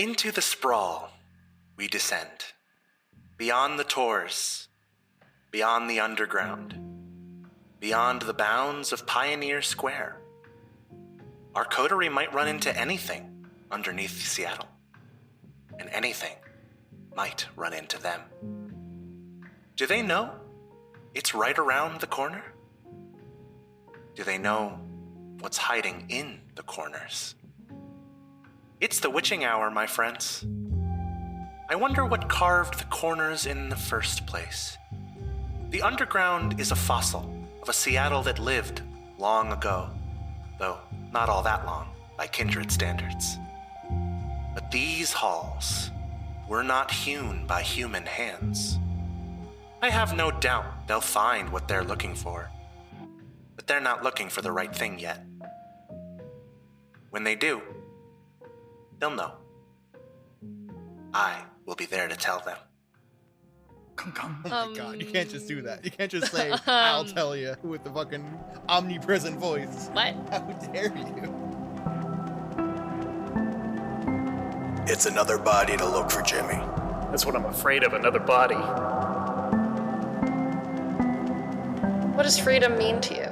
Into the sprawl we descend, beyond the tors, beyond the underground, beyond the bounds of Pioneer Square. Our coterie might run into anything underneath Seattle, and anything might run into them. Do they know it's right around the corner? Do they know what's hiding in the corners? It's the witching hour, my friends. I wonder what carved the corners in the first place. The underground is a fossil of a Seattle that lived long ago, though not all that long by Kindred standards. But these halls were not hewn by human hands. I have no doubt they'll find what they're looking for, but they're not looking for the right thing yet. When they do, they'll know. I will be there to tell them. Oh my god, you can't just do that. You can't just say, I'll tell you, with the fucking omnipresent voice. What? How dare you? It's another body to look for Jimmy. That's what I'm afraid of, another body. What does freedom mean to you?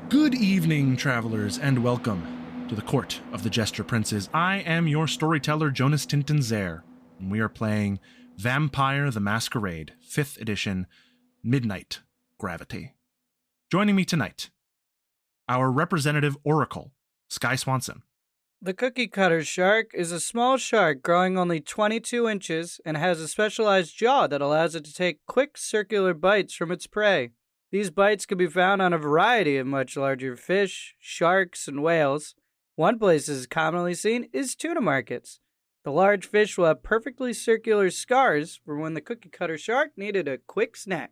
Good evening, travelers, and welcome to the Court of the Jester Princes. I am your storyteller, Jonas Tintenseher, and we are playing Vampire the Masquerade, 5th edition, Midnight Gravity. Joining me tonight, our representative oracle, Sky Swanson. The cookie cutter shark is a small shark growing only 22 inches and has a specialized jaw that allows it to take quick circular bites from its prey. These bites can be found on a variety of much larger fish, sharks, and whales. One place this is commonly seen is tuna markets. The large fish will have perfectly circular scars for when the cookie cutter shark needed a quick snack.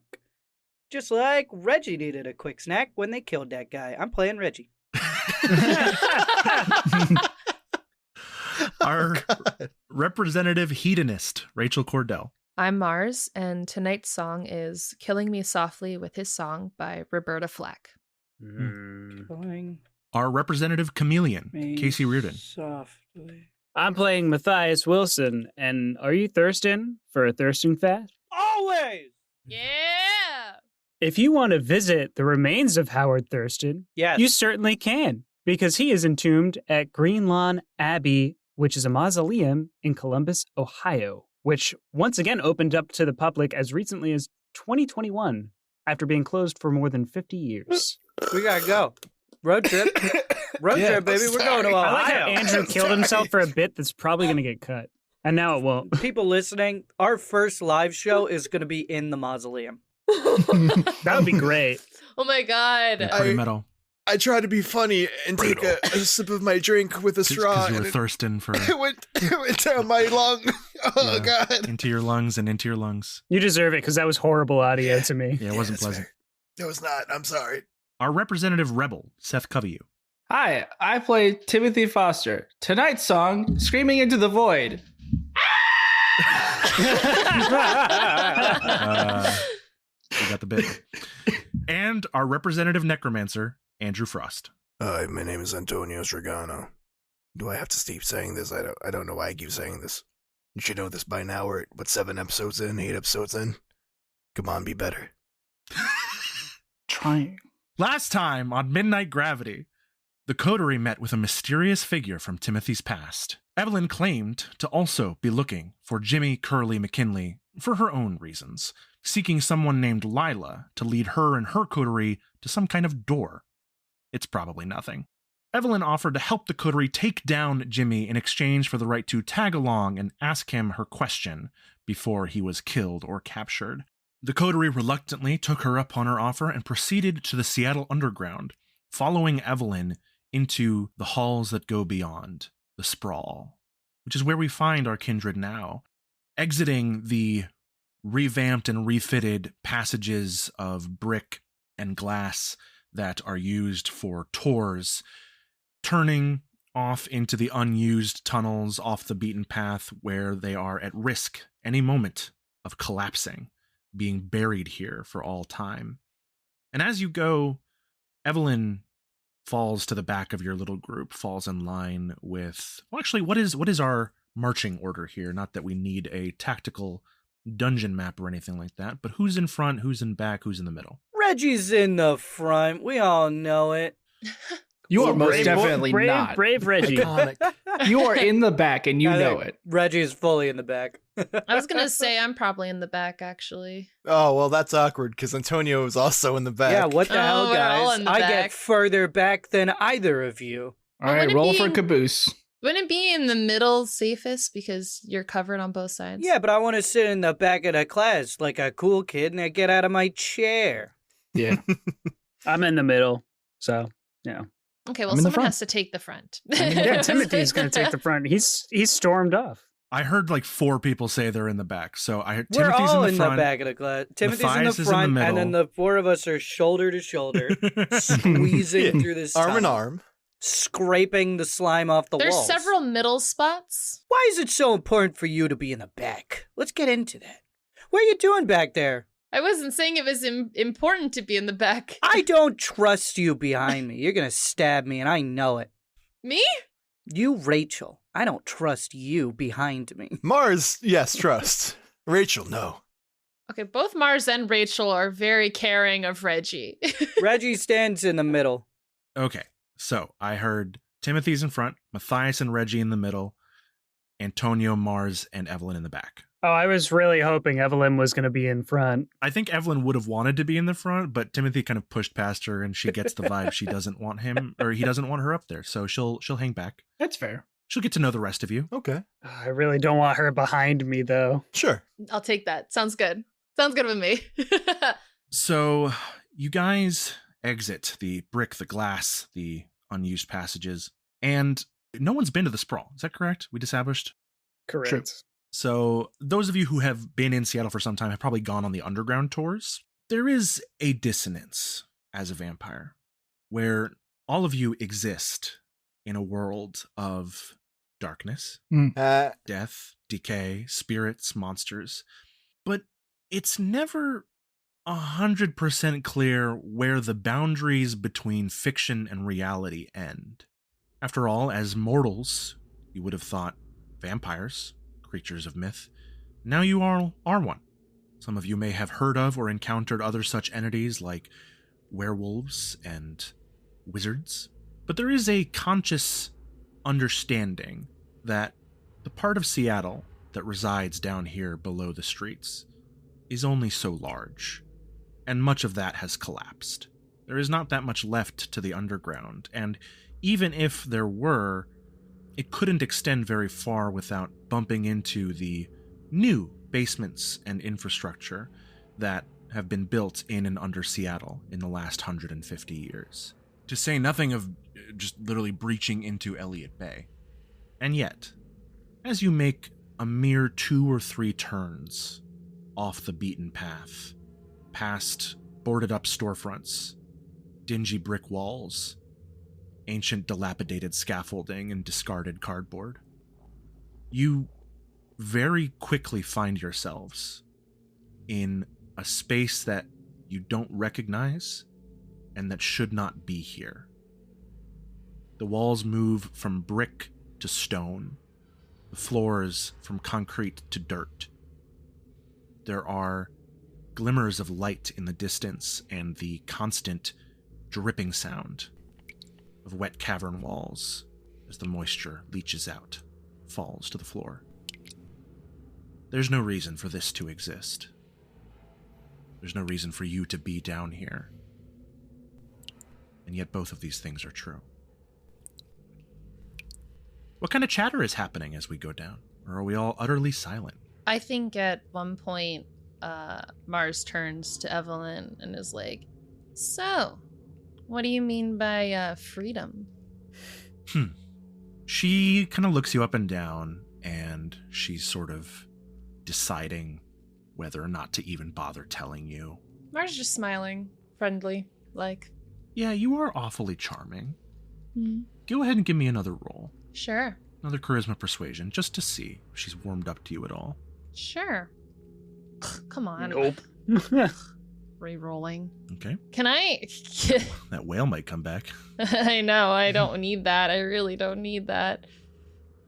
Just like Reggie needed a quick snack when they killed that guy. I'm playing Reggie. Our representative hedonist, Rachel Kordell. I'm Mars, and tonight's song is Killing Me Softly with His Song by Roberta Flack. Our representative chameleon, Casey Reardon. Softly. I'm playing Mathias Wilson, and are you thirsting for a thirsting fast? Always! Yeah! If you want to visit the remains of Howard Thurston, Yes. you certainly can, because he is entombed at Green Lawn Abbey, which is a mausoleum in Columbus, Ohio, which once again opened up to the public as recently as 2021, after being closed for more than 50 years. We gotta go. Road trip. Road trip, baby. We're going to Ohio. I like how Andrew killed himself for a bit that's probably going to get cut. And now it won't. People listening, our first live show is going to be in the mausoleum. That would be great. Oh my god. Yeah, pretty metal. I tried to be funny and take a sip of my drink with a straw. Because you were thirsting for... It went down my lung. Oh, yeah, God. Into your lungs and into your lungs. You deserve it, because that was horrible audio to me. Yeah, it wasn't pleasant. Fair. No, it's not. I'm sorry. Our representative rebel, Seth Coveyou. Hi, I play Timothy Foster. Tonight's song, Screaming into the Void. You got the bit. And our representative necromancer, Andrew Frost. Hi, my name is Antonio Stregano. Do I have to keep saying this? I don't know why I keep saying this. You should know this by now. We're, 7 episodes in, 8 episodes in? Come on, be better. Trying. Last time on Midnight Gravity, the coterie met with a mysterious figure from Timothy's past. Evelyn claimed to also be looking for Jimmy Curly McKinley for her own reasons, seeking someone named Lila to lead her and her coterie to some kind of door. It's probably nothing. Evelyn offered to help the coterie take down Jimmy in exchange for the right to tag along and ask him her question before he was killed or captured. The coterie reluctantly took her up on her offer and proceeded to the Seattle Underground following Evelyn into the halls that go beyond, the Sprawl, which is where we find our kindred now, exiting the revamped and refitted passages of brick and glass that are used for tours, turning off into the unused tunnels off the beaten path where they are at risk any moment of collapsing, being buried here for all time. And as you go, Evelyn falls to the back of your little group, falls in line with... Well, actually, what is our marching order here? Not that we need a tactical dungeon map or anything like that, but who's in front, who's in back, who's in the middle? Reggie's in the front. We all know it. You are most brave, definitely brave, not. Brave Reggie. You are in the back and you know it. Reggie's fully in the back. I was gonna say I'm probably in the back, actually. Oh, well, that's awkward, because Antonio is also in the back. Yeah, what the hell, we're all guys? in the I back. get further back than either of you. All right, wouldn't roll it for be- caboose. Wouldn't it be in the middle safest because you're covered on both sides? Yeah, but I want to sit in the back of the class like a cool kid and I get out of my chair. Yeah. I'm in the middle, so yeah. Okay, well, I'm in the someone front. has to take the front. Yeah, Timothy's going to take the front. He's stormed off. I heard like 4 people say they're in the back, so I heard We're Timothy's all in the front. back of the class. Timothy's Matthias in is the in the front, middle. and then the 4 of us are shoulder to shoulder, squeezing through this Arm in tunnel, arm. scraping the slime off the There's walls. several middle spots. Why is it so important for you to be in the back? Let's get into that. What are you doing back there? I wasn't saying it was important to be in the back. I don't trust you behind me. You're going to stab me, and I know it. Me? You, Rachel. I don't trust you behind me. Mars, yes, trust. Rachel, no. Okay, both Mars and Rachel are very caring of Reggie. Reggie stands in the middle. Okay, so I heard Timothy's in front, Matthias and Reggie in the middle, Antonio, Mars, and Evelyn in the back. Oh, I was really hoping Evelyn was going to be in front. I think Evelyn would have wanted to be in the front, but Timothy kind of pushed past her, and she gets the vibe she doesn't want him, or he doesn't want her up there, so she'll hang back. That's fair. She'll get to know the rest of you. Okay. I really don't want her behind me, though. Sure. I'll take that. Sounds good. Sounds good with me. So you guys exit the brick, the glass, the unused passages, and no one's been to the Sprawl. Is that correct? We established? Correct. True. So those of you who have been in Seattle for some time have probably gone on the underground tours. There is a dissonance as a vampire where all of you exist in a world of darkness, death, decay, spirits, monsters. But it's never 100% clear where the boundaries between fiction and reality end. After all, as mortals, you would have thought vampires, creatures of myth. Now you all are one. Some of you may have heard of or encountered other such entities like werewolves and wizards. But there is a conscious understanding that the part of Seattle that resides down here below the streets is only so large, and much of that has collapsed. There is not that much left to the underground, and even if there were, it couldn't extend very far without bumping into the new basements and infrastructure that have been built in and under Seattle in the last 150 years. To say nothing of just literally breaching into Elliott Bay. And yet, as you make a mere 2 or 3 turns off the beaten path, past boarded up storefronts, dingy brick walls, ancient dilapidated scaffolding, and discarded cardboard, you very quickly find yourselves in a space that you don't recognize and that should not be here. The walls move from brick to stone, the floors from concrete to dirt. There are glimmers of light in the distance and the constant dripping sound of wet cavern walls as the moisture leaches out, falls to the floor. There's no reason for this to exist. There's no reason for you to be down here. And yet both of these things are true. What kind of chatter is happening as we go down? Or are we all utterly silent? I think at one point, Mars turns to Evelyn and is like, "So, What do you mean by freedom? She kind of looks you up and down, and she's sort of deciding whether or not to even bother telling you. Marge's just smiling, friendly, like. Yeah, you are awfully charming. Hmm. Go ahead and give me another roll. Sure. Another charisma persuasion, just to see if she's warmed up to you at all. Sure. Come on. Nope. Re-rolling. Okay. Can I? That whale might come back. I know. I don't need that. I really don't need that.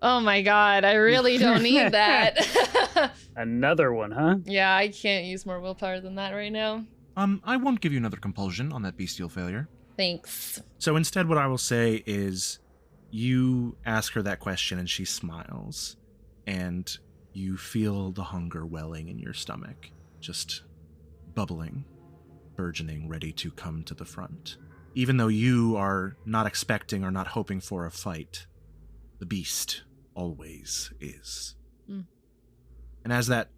Oh my god. I really don't need that. Another one, huh? Yeah, I can't use more willpower than that right now. I won't give you another compulsion on that bestial failure. Thanks. So instead, what I will say is you ask her that question and she smiles, and you feel the hunger welling in your stomach, just bubbling, burgeoning, ready to come to the front. Even though you are not expecting or not hoping for a fight, the beast always is. Mm. And as that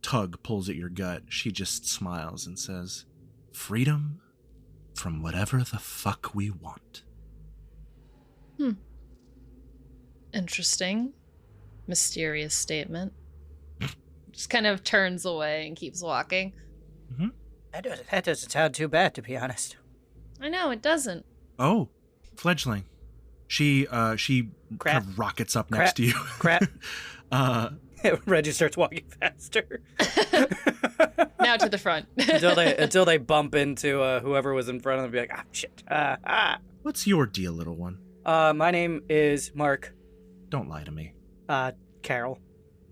tug pulls at your gut, she just smiles and says, "Freedom from whatever the fuck we want." Interesting. Mysterious statement. Just kind of turns away and keeps walking. Mm-hmm. That doesn't sound too bad, to be honest. I know, it doesn't. Oh, fledgling. She kind of rockets up next to you. Crap. Reggie starts walking faster. Now to the front. until they bump into whoever was in front of them and be like, shit. What's your deal, little one? My name is Mark. Don't lie to me. Carol.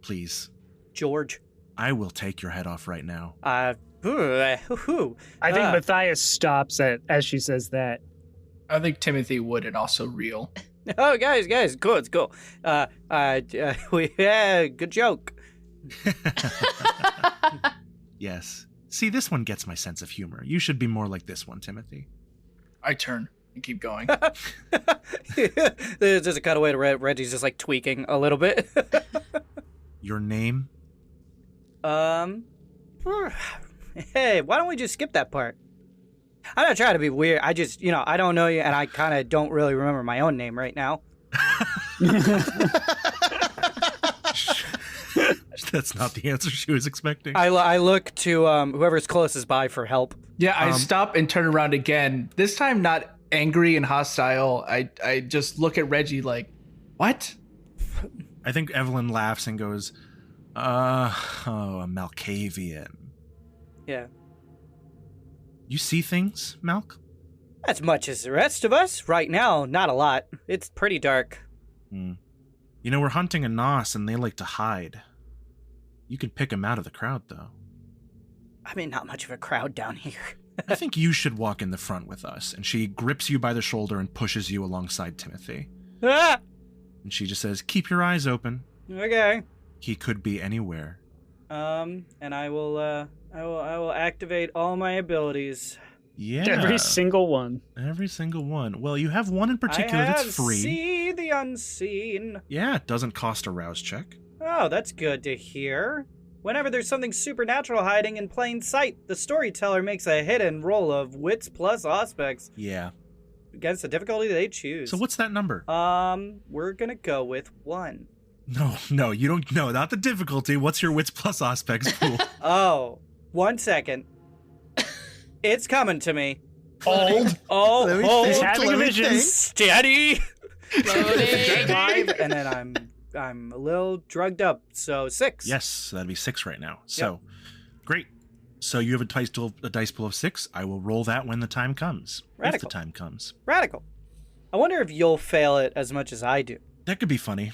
Please. George. I will take your head off right now. I think Mathias stops as she says that. I think Timothy would, and also real. Oh, guys, cool, it's cool. Good joke. Yes. See, this one gets my sense of humor. You should be more like this one, Timothy. I turn and keep going. There's just a cutaway to Reggie's just like tweaking a little bit. Your name? Hey, why don't we just skip that part? I'm not trying to be weird. I just, I don't know you, and I kind of don't really remember my own name right now. That's not the answer she was expecting. I look to whoever's closest by for help. Yeah, I stop and turn around again. This time not angry and hostile. I just look at Reggie like, what? I think Evelyn laughs and goes, a Malkavian. Yeah. You see things, Malk? As much as the rest of us. Right now, not a lot. It's pretty dark. You know, we're hunting a Nos, and they like to hide. You can pick them out of the crowd, though. I mean, not much of a crowd down here. I think you should walk in the front with us. And she grips you by the shoulder and pushes you alongside Timothy. Ah! And she just says, keep your eyes open. Okay. He could be anywhere. And I will activate all my abilities. Yeah. Every single one. Every single one. Well, you have one in particular that's free. See the unseen. Yeah, it doesn't cost a rouse check. Oh, that's good to hear. Whenever there's something supernatural hiding in plain sight, the storyteller makes a hidden roll of wits plus aspects. Yeah. Against the difficulty they choose. So what's that number? We're gonna go with 1. No, you don't. No, not the difficulty. What's your wits plus aspects pool? Oh, 1 second. It's coming to me. Old. Oh, He's having a vision. Steady. Loading. 5, and then I'm a little drugged up, so 6. Yes, so that'd be 6 right now. So, Great. So you have a dice pool of 6. I will roll that when the time comes. Radical. If the time comes. Radical. I wonder if you'll fail it as much as I do. That could be funny.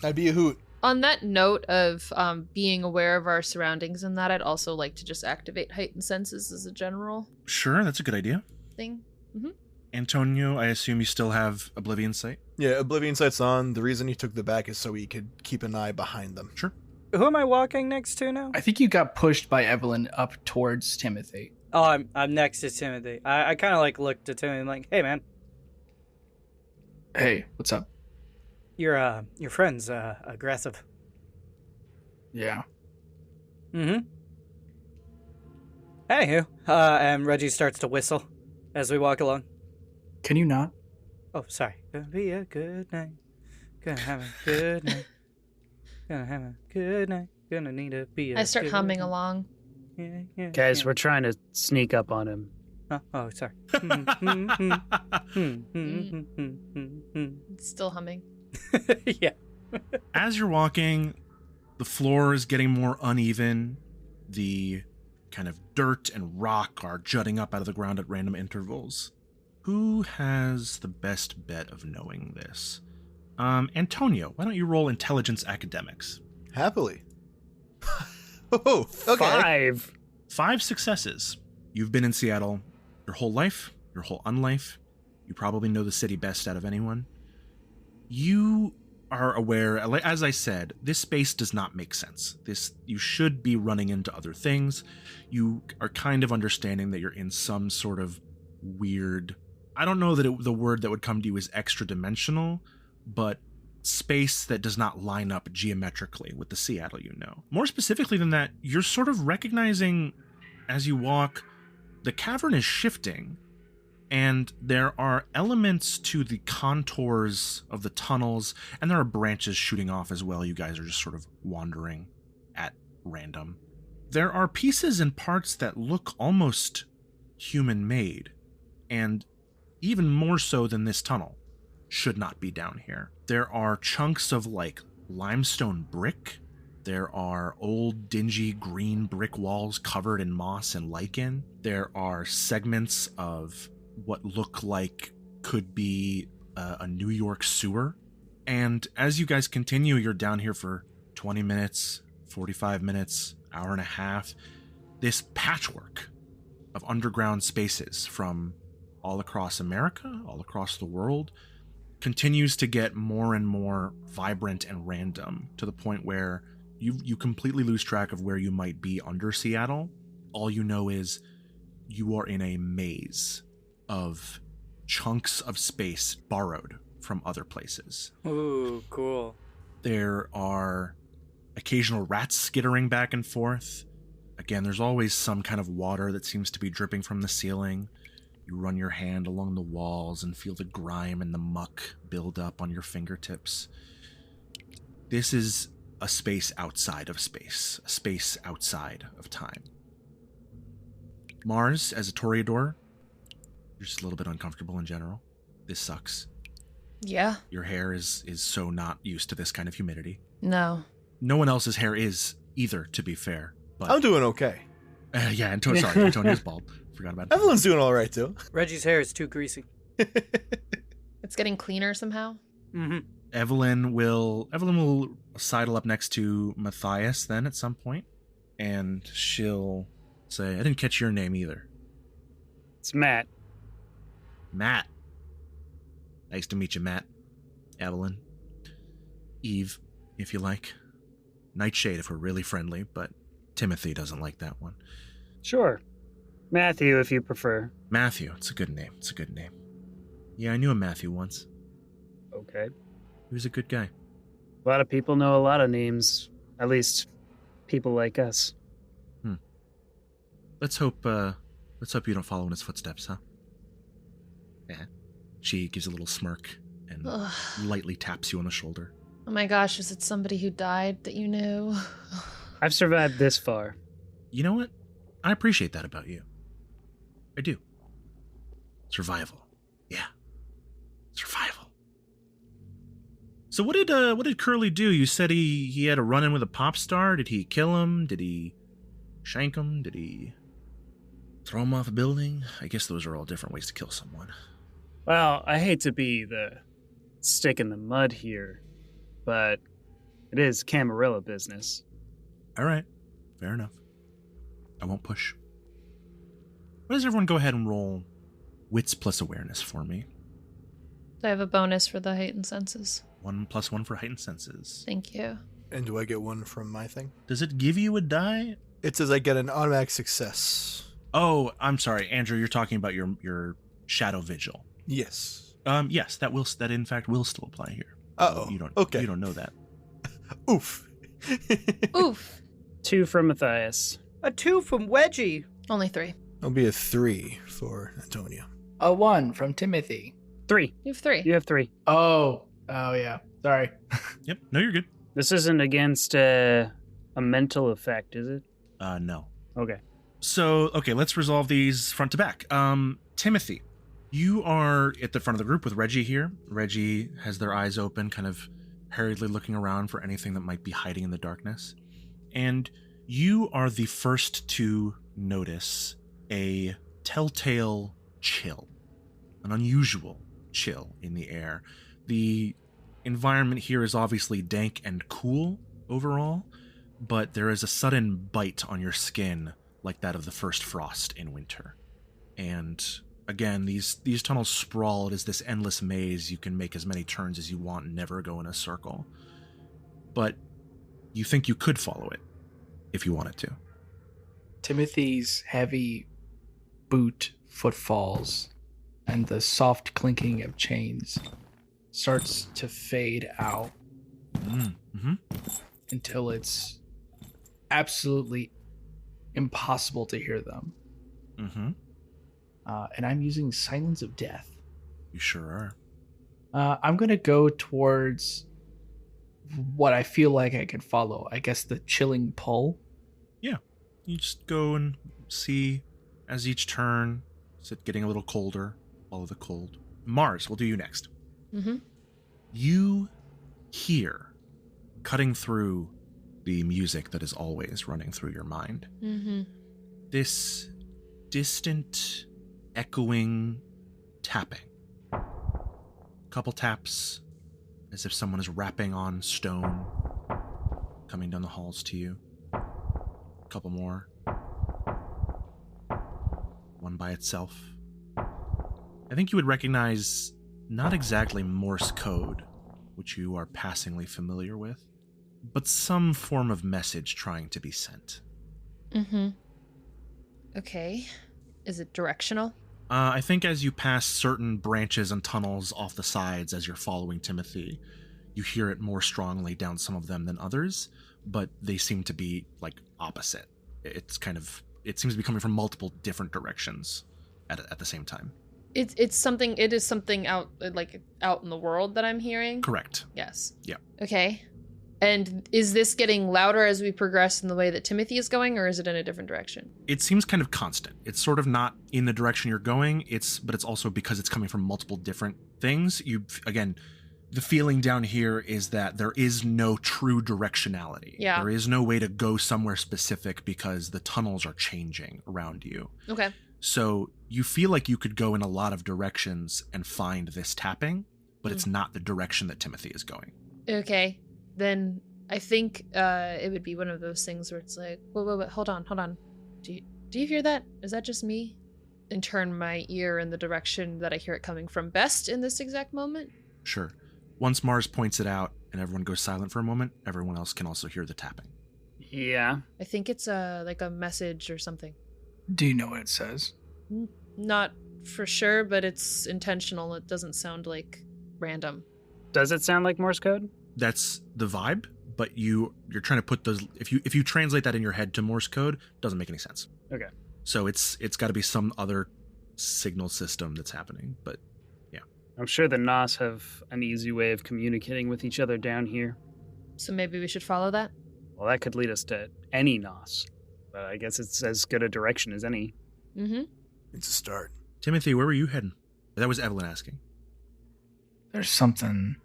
That'd be a hoot. On that note of being aware of our surroundings and that, I'd also like to just activate heightened senses as a general Sure, that's a good idea. thing. Mm-hmm. Antonio, I assume you still have Oblivion Sight? Yeah, Oblivion Sight's on. The reason he took the back is so he could keep an eye behind them. Sure. Who am I walking next to now? I think you got pushed by Evelyn up towards Timothy. Oh, I'm next to Timothy. I kind of like looked at Timothy and like, hey man, Hey, what's up? your friend's aggressive. Yeah. Mm-hmm. Anywho, and Reggie starts to whistle as we walk along. Can you not? Oh, sorry. Gonna be a good night. Gonna have a good night. Gonna have a good night. Gonna need to be a I start good humming night. along. Yeah. Guys, we're trying to sneak up on him. Oh, sorry. Still humming. Yeah. As you're walking, the floor is getting more uneven. The kind of dirt and rock are jutting up out of the ground at random intervals. Who has the best bet of knowing this? Antonio, why don't you roll intelligence academics? Happily. Oh, okay. 5 successes. You've been in Seattle your whole life, your whole unlife. You probably know the city best out of anyone. You are aware, as I said, this space does not make sense. You should be running into other things. You are kind of understanding that you're in some sort of weird, I don't know that the word that would come to you is extra dimensional, but space that does not line up geometrically with the Seattle you know. More specifically than that, you're sort of recognizing as you walk, the cavern is shifting, and there are elements to the contours of the tunnels, and there are branches shooting off as well. You guys are just sort of wandering at random. There are pieces and parts that look almost human-made, and even more so than this tunnel should not be down here. There are chunks of like limestone brick. There are old dingy green brick walls covered in moss and lichen. There are segments of what look like could be a New York sewer. And as you guys continue, you're down here for 20 minutes, 45 minutes, hour and a half. This patchwork of underground spaces from all across America, all across the world, continues to get more and more vibrant and random, to the point where you completely lose track of where you might be under Seattle. All you know is you are in a maze of chunks of space borrowed from other places. Ooh, cool. There are occasional rats skittering back and forth. Again, there's always some kind of water that seems to be dripping from the ceiling. You run your hand along the walls and feel the grime and the muck build up on your fingertips. This is a space outside of space, a space outside of time. Mars, as a Toreador, you're just a little bit uncomfortable in general. This sucks. Yeah. Your hair is so not used to this kind of humidity. No. No one else's hair is either, to be fair. But I'm doing okay. Yeah, Antonio's bald. Forgot about that. Evelyn's doing all right, too. Reggie's hair is too greasy. It's getting cleaner somehow. Mm-hmm. Evelyn will sidle up next to Mathias then at some point, and she'll say, I didn't catch your name either. It's Matt. Matt. Nice to meet you, Matt. Evelyn. Eve, if you like. Nightshade if we're really friendly, but Timothy doesn't like that one. Sure. Matthew, if you prefer. Matthew, it's a good name. Yeah, I knew a Matthew once. Okay. He was a good guy. A lot of people know a lot of names. At least people like us. Let's hope you don't follow in his footsteps, huh? Yeah. She gives a little smirk and lightly taps you on the shoulder. Oh my gosh, is it somebody who died that you knew? I've survived this far. You know what? I appreciate that about you. I do. Survival. Yeah. Survival. So what did Curly do? You said he had a run-in with a pop star. Did he kill him? Did he shank him? Did he throw him off a building? I guess those are all different ways to kill someone. Well, I hate to be the stick in the mud here, but it is Camarilla business. All right. Fair enough. I won't push. Why does everyone go ahead and roll wits plus awareness for me? I have a bonus for the heightened senses. 1+1 for heightened senses. Thank you. And do I get one from my thing? Does it give you a die? It says I get an automatic success. Oh, I'm sorry, Andrew. You're talking about your shadow vigil. Yes. Yes, that in fact will still apply here. Uh-oh. You don't. Okay. You don't know that. Oof. Oof. 2 from Mathias. A 2 from Wedgie. Only 3. It'll be a 3 for Antonio. A 1 from Timothy. 3. You have 3. You have 3. Oh yeah. Sorry. Yep. No, you're good. This isn't against a mental effect, is it? No. Okay. So, okay, let's resolve these front to back. Timothy, you are at the front of the group with Reggie here. Reggie has their eyes open, kind of hurriedly looking around for anything that might be hiding in the darkness. And you are the first to notice a telltale chill, an unusual chill in the air. The environment here is obviously dank and cool overall, but there is a sudden bite on your skin like that of the first frost in winter. And again, these tunnels sprawl. It is this endless maze. You can make as many turns as you want and never go in a circle. But you think you could follow it if you wanted to. Timothy's heavy boot footfalls and the soft clinking of chains starts to fade out until it's absolutely impossible to hear them. And I'm using Silence of Death. You sure are. I'm going to go towards what I feel like I can follow. I guess the chilling pull. Yeah. You just go and see as each turn, is it getting a little colder? Follow the cold. Mars, we'll do you next. You hear, cutting through the music that is always running through your mind, this distant, echoing tapping. Couple taps, as if someone is rapping on stone, coming down the halls to you. Couple more. One by itself. I think you would recognize not exactly Morse code, which you are passingly familiar with, but some form of message trying to be sent. Okay. Is it directional? I think as you pass certain branches and tunnels off the sides as you're following Timothy, you hear it more strongly down some of them than others, but they seem to be, like, opposite. It seems to be coming from multiple different directions at the same time. It is something out in the world that I'm hearing? Correct. Yes. Yeah. Okay. And is this getting louder as we progress in the way that Timothy is going, or is it in a different direction? It seems kind of constant. It's sort of not in the direction you're going, but it's also because it's coming from multiple different things. The feeling down here is that there is no true directionality. Yeah. There is no way to go somewhere specific because the tunnels are changing around you. Okay. So you feel like you could go in a lot of directions and find this tapping, but it's not the direction that Timothy is going. Okay. Then I think it would be one of those things where it's like, wait, hold on. Do you hear that? Is that just me? And turn my ear in the direction that I hear it coming from best in this exact moment? Sure. Once Mars points it out and everyone goes silent for a moment, everyone else can also hear the tapping. Yeah. I think it's like a message or something. Do you know what it says? Not for sure, but it's intentional. It doesn't sound like random. Does it sound like Morse code? That's the vibe, but you're trying to put those. If you translate that in your head to Morse code, it doesn't make any sense. Okay. So it's got to be some other signal system that's happening. But yeah, I'm sure the Nos have an easy way of communicating with each other down here. So maybe we should follow that? Well, that could lead us to any Nos, but I guess it's as good a direction as any. It's a start. Timothy, where were you heading? That was Evelyn asking. There's something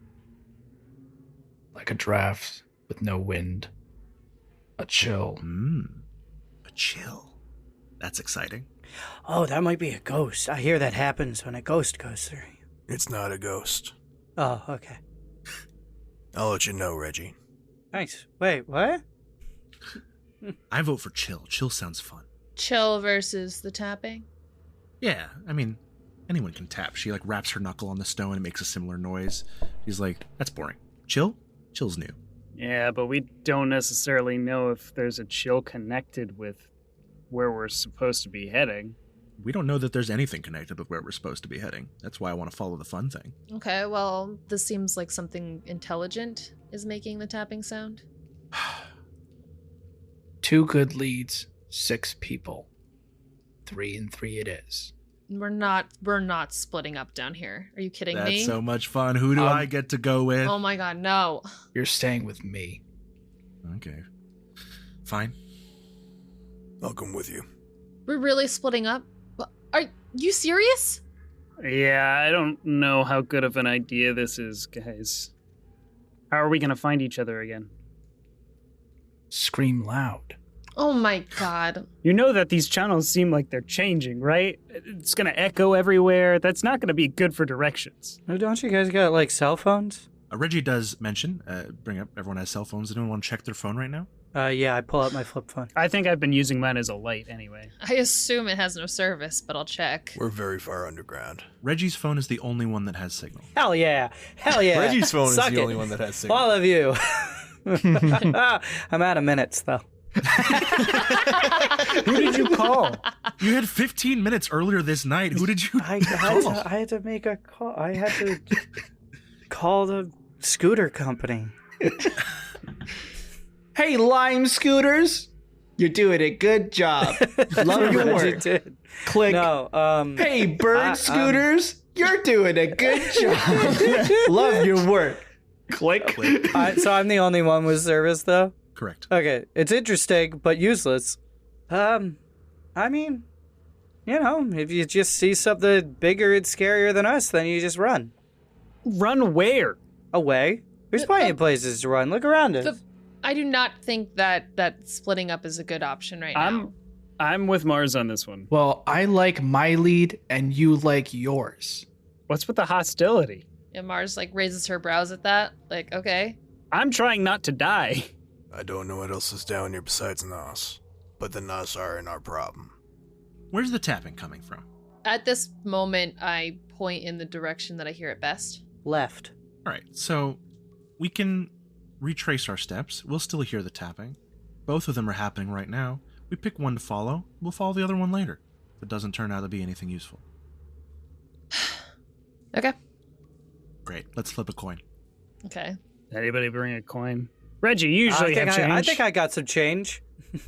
like a draft with no wind. A chill. A chill. That's exciting. Oh, that might be a ghost. I hear that happens when a ghost goes through. It's not a ghost. Oh, okay. I'll let you know, Reggie. Thanks. Wait, what? I vote for chill. Chill sounds fun. Chill versus the tapping? Yeah, I mean, anyone can tap. She, wraps her knuckle on the stone and makes a similar noise. He's like, that's boring. Chill? Chill's new. Yeah, but we don't necessarily know if there's a chill connected with where we're supposed to be heading. We don't know that there's anything connected with where we're supposed to be heading. That's why I want to follow the fun thing. Okay, well, this seems like something intelligent is making the tapping sound. 2 good leads, 6 people. 3 and 3 it is. We're not splitting up down here. Are you kidding me? That's so much fun. Who do I get to go with? Oh my god, no. You're staying with me. Okay. Fine. I'll come with you. We're really splitting up? Are you serious? Yeah, I don't know how good of an idea this is, guys. How are we going to find each other again? Scream loud. Oh my god. You know that these channels seem like they're changing, right? It's going to echo everywhere. That's not going to be good for directions. Oh, don't you guys got, like, cell phones? Reggie does mention, bring up everyone has cell phones. Does anyone want to check their phone right now? Yeah, I pull out my flip phone. I think I've been using mine as a light anyway. I assume it has no service, but I'll check. We're very far underground. Reggie's phone is the only one that has signal. Hell yeah. Hell yeah. Reggie's phone Suck is the it. only one that has signal. All of you. I'm out of minutes, though. Who did you call? You had 15 minutes earlier this night. Who did you call? I had to make a call. I had to call the scooter company. Hey, Lime Scooters. You're doing a good job. Love your Reggie work. did. Click. No, Hey, Bird Scooters. You're doing a good job. Love your work. Click. so I'm the only one with service, though? Correct. Okay, it's interesting, but useless. I mean, you know, if you just see something bigger and scarier than us, then you just run. Run where? Away. There's plenty of places to run. Look around it. I do not think that splitting up is a good option right now. I'm with Mars on this one. Well, I like my lead and you like yours. What's with the hostility? And Mars like raises her brows at that. Like, okay. I'm trying not to die. I don't know what else is down here besides Nas, but the Nas aren't our problem. Where's the tapping coming from? At this moment, I point in the direction that I hear it best. Left. All right, so we can retrace our steps. We'll still hear the tapping. Both of them are happening right now. We pick one to follow. We'll follow the other one later. If it doesn't turn out to be anything useful. Okay. Great. Let's flip a coin. Okay. Anybody bring a coin? Reggie, you usually have change. I think I got some change.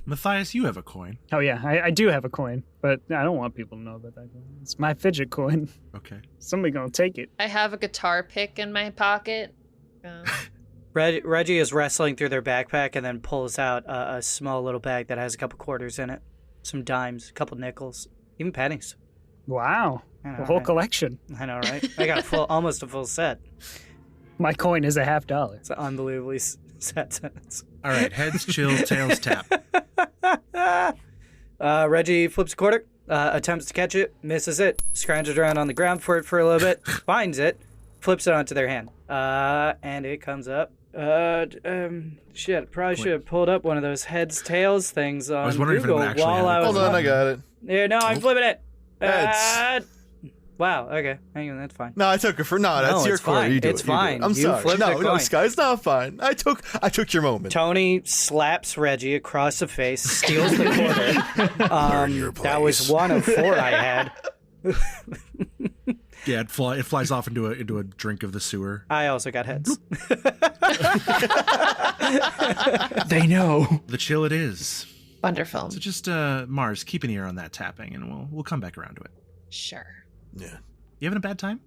Mathias, you have a coin. Oh, yeah, I do have a coin, but I don't want people to know about that coin. It's my fidget coin. Okay. Somebody gonna take it. I have a guitar pick in my pocket. Reggie is wrestling through their backpack and then pulls out a small little bag that has a couple quarters in it, some dimes, a couple nickels, even pennies. Wow, I know, a whole right? collection. I know, right? I got almost a full set. My coin is $50. It's an unbelievably sad sentence. All right, heads chill, tails tap. Reggie flips a quarter, attempts to catch it, misses it, scrounges around on the ground for it for a little bit, finds it, flips it onto their hand, and it comes up. Shit, probably should have pulled up one of those heads, tails things on I was wondering Google if anyone actually while had I it. was... Hold on, I got it. Yeah, no, I'm flipping it. Heads. Wow, okay. Hang on, that's fine. No, I took it for that's No, your it's quarter. fine. You do It's it. You do it. fine. I'm You sorry. flipped a No, coin. Sky, it's not fine. I took your moment. Tony slaps Reggie across the face, steals the quarter. Learn your That was place. one of 4 I had. Yeah, it flies off into a drink of the sewer. I also got heads. They know. The chill it is. Wonderful. So just Mars, keep an ear on that tapping, and we'll come back around to it. Sure. Yeah. You having a bad time?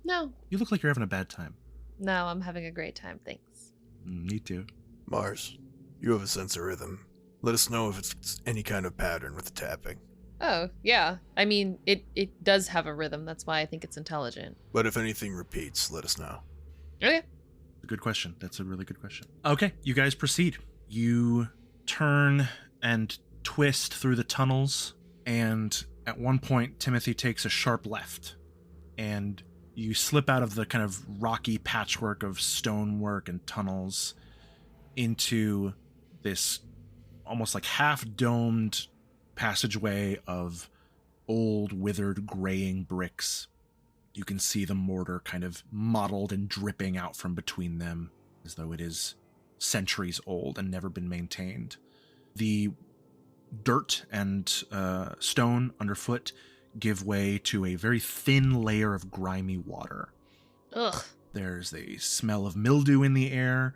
No. You look like you're having a bad time. No, I'm having a great time, thanks. Me too. Mars, you have a sense of rhythm. Let us know if it's any kind of pattern with the tapping. Oh, yeah. I mean, it does have a rhythm. That's why I think it's intelligent. But if anything repeats, let us know. Okay. Good question. That's a really good question. Okay, you guys proceed. You turn and twist through the tunnels, and at one point, Timothy takes a sharp left, and you slip out of the kind of rocky patchwork of stonework and tunnels into this almost like half-domed passageway of old, withered, graying bricks. You can see the mortar kind of mottled and dripping out from between them, as though it is centuries old and never been maintained. The dirt and stone underfoot give way to a very thin layer of grimy water. Ugh. There's a smell of mildew in the air,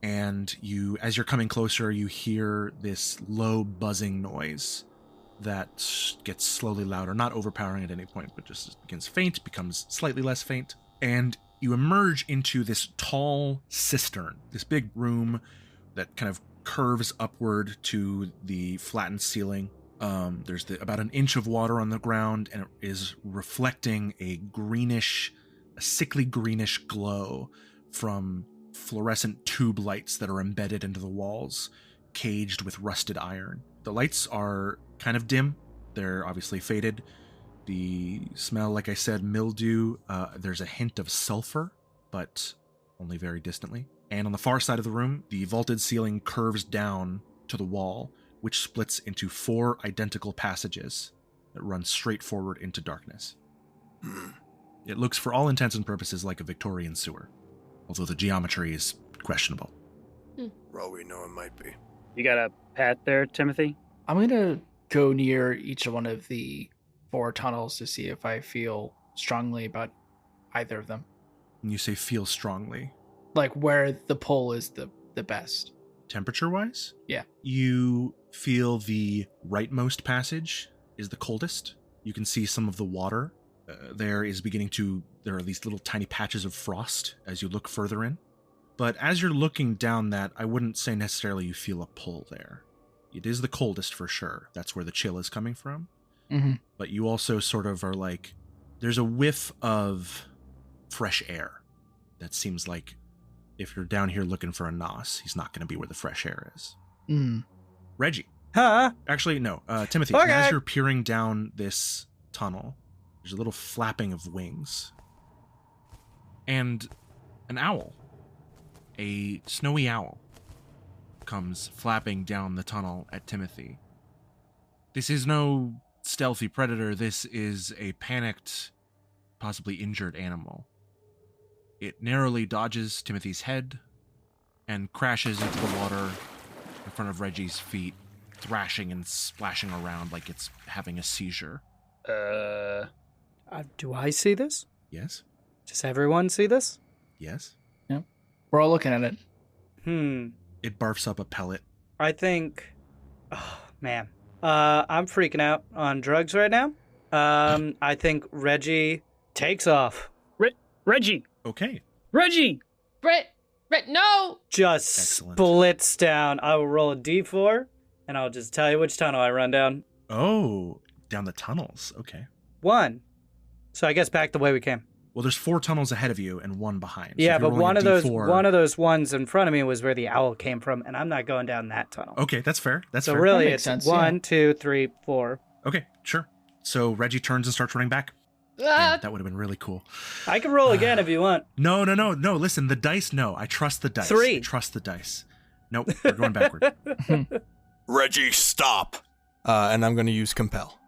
and as you're coming closer, you hear this low buzzing noise that gets slowly louder, not overpowering at any point, but just begins faint, becomes slightly less faint, and you emerge into this tall cistern, this big room that kind of curves upward to the flattened ceiling. There's about an inch of water on the ground, and it is reflecting a sickly greenish glow from fluorescent tube lights that are embedded into the walls, caged with rusted iron. The lights are kind of dim. They're obviously faded. The smell, like I said, mildew. There's a hint of sulfur, but only very distantly. And on the far side of the room, the vaulted ceiling curves down to the wall, which splits into 4 identical passages that run straight forward into darkness. It looks, for all intents and purposes, like a Victorian sewer, although the geometry is questionable. For all we know, it might be. You got a path there, Timothy? I'm going to go near each one of the 4 tunnels to see if I feel strongly about either of them. And you say feel strongly. Like where the pull is the best. Temperature-wise? Yeah. You feel the rightmost passage is the coldest. You can see some of the water. There are these little tiny patches of frost as you look further in. But as you're looking down that, I wouldn't say necessarily you feel a pull there. It is the coldest for sure. That's where the chill is coming from. Mm-hmm. But you also sort of are like, there's a whiff of fresh air that seems like if you're down here looking for a Nos, he's not going to be where the fresh air is. Reggie. Huh? Actually, no. Timothy, Okay. as you're peering down this tunnel, there's a little flapping of wings. And an owl, a snowy owl, comes flapping down the tunnel at Timothy. This is no stealthy predator. This is a panicked, possibly injured animal. It narrowly dodges Timothy's head and crashes into the water in front of Reggie's feet, thrashing and splashing around like it's having a seizure. Do I see this? Yes? Does everyone see this? Yes? Yeah. We're all looking at it. It barfs up a pellet. I think... Oh, man. I'm freaking out on drugs right now. I think Reggie takes off. Reggie! Okay. Reggie! Brett, no! Just Excellent. splits down. I will roll a d4, and I'll just tell you which tunnel I run down. Oh, down the tunnels. Okay. 1. So I guess back the way we came. Well, there's 4 tunnels ahead of you and 1 behind. So Yeah, if you're but rolling one a of those ones in front of me was where the owl came from, and I'm not going down that tunnel. Okay, that's fair. That's so fair. really, That makes it's sense, 1, 2, 3, 4. Okay, sure. So Reggie turns and starts running back. Man, that would have been really cool. I can roll again if you want. No. Listen, the dice, no. I trust the dice. 3. I trust the dice. Nope, we're going backward. Reggie, stop! And I'm going to use compel.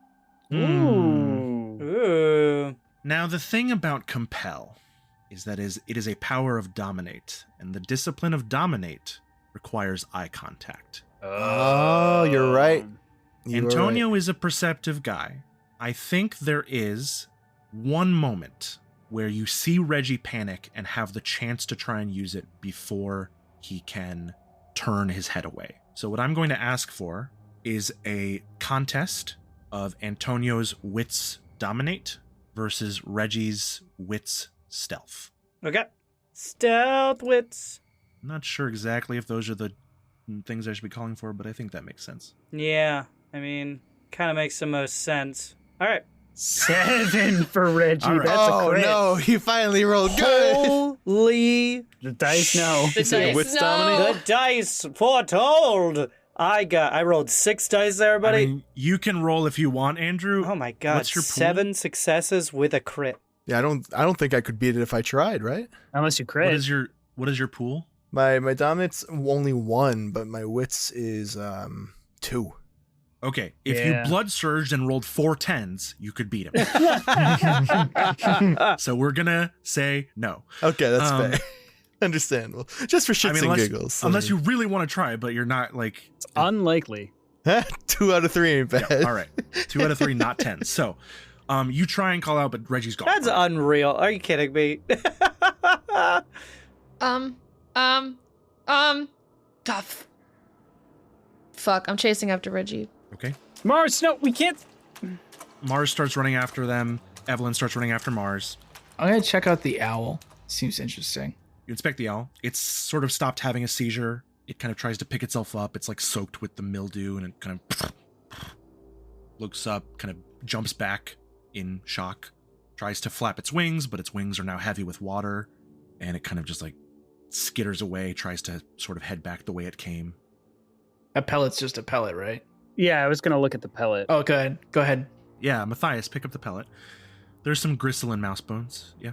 Ooh. Now, the thing about compel is that it is a power of dominate, and the discipline of dominate requires eye contact. Oh, you're right. Antonio is a perceptive guy. I think there is one moment where you see Reggie panic and have the chance to try and use it before he can turn his head away. So what I'm going to ask for is a contest of Antonio's wits dominate versus Reggie's wits stealth. Okay. Stealth wits. I'm not sure exactly if those are the things I should be calling for, but I think that makes sense. Yeah, I mean, kind of makes the most sense. All right. 7 for Reggie. All right. That's a crit. No, he finally rolled good. Holy The dice know. The dice, wits no. dominate? The dice foretold. I rolled 6 dice there, buddy. I mean, you can roll if you want, Andrew. Oh my god. What's your pool? 7 successes with a crit. Yeah, I don't think I could beat it if I tried, right? Unless you crit. What is your pool? My dominate's only 1, but my wits is 2. Okay, if Yeah. you blood surged and rolled 4 10s, you could beat him. So we're gonna say no. Okay, that's fair. Understandable. Just for shits and giggles. Unless you really want to try, but you're not like It's unlikely. 2 out of 3 ain't bad. Yeah, all right. 2 out of 3, not 10. So, you try and call out, but Reggie's gone. That's unreal. Are you kidding me? Tough. Fuck, I'm chasing after Reggie. Okay. Mars, no, we can't. Mars starts running after them. Evelyn starts running after Mars. I'm gonna check out the owl. Seems interesting. You inspect the owl. It's sort of stopped having a seizure. It kind of tries to pick itself up. It's like soaked with the mildew, and it kind of looks up, kind of jumps back in shock, tries to flap its wings, but its wings are now heavy with water, and it kind of just like skitters away, tries to sort of head back the way it came. A pellet's just a pellet, right? Yeah, I was going to look at the pellet. Oh, go ahead. Go ahead. Yeah, Mathias, pick up the pellet. There's some gristle and mouse bones, yeah.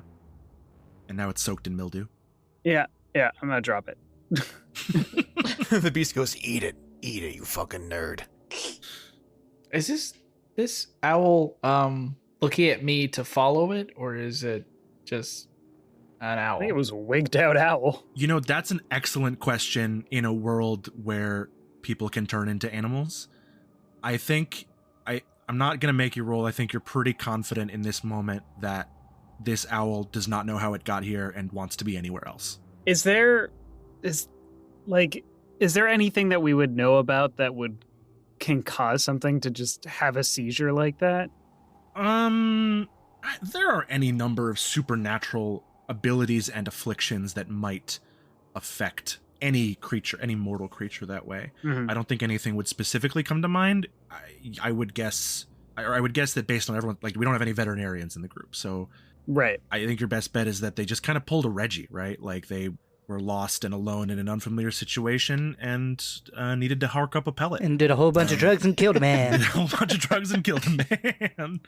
And now it's soaked in mildew. Yeah, I'm going to drop it. The beast goes, eat it, you fucking nerd. Is this owl looking at me to follow it, or is it just an owl? I think it was a wigged out owl. You know, that's an excellent question in a world where people can turn into animals. I think I'm not going to make you roll. I think you're pretty confident in this moment that this owl does not know how it got here and wants to be anywhere else. Is there anything that we would know about that can cause something to just have a seizure like that? There are any number of supernatural abilities and afflictions that might affect any creature, any mortal creature that way. Mm-hmm. I don't think anything would specifically come to mind. I would guess that based on everyone, like we don't have any veterinarians in the group, so right. I think your best bet is that they just kind of pulled a Reggie, right? Like they were lost and alone in an unfamiliar situation and needed to hark up a pellet. And did a whole bunch of drugs and killed a man. Did a whole bunch of drugs and killed a man.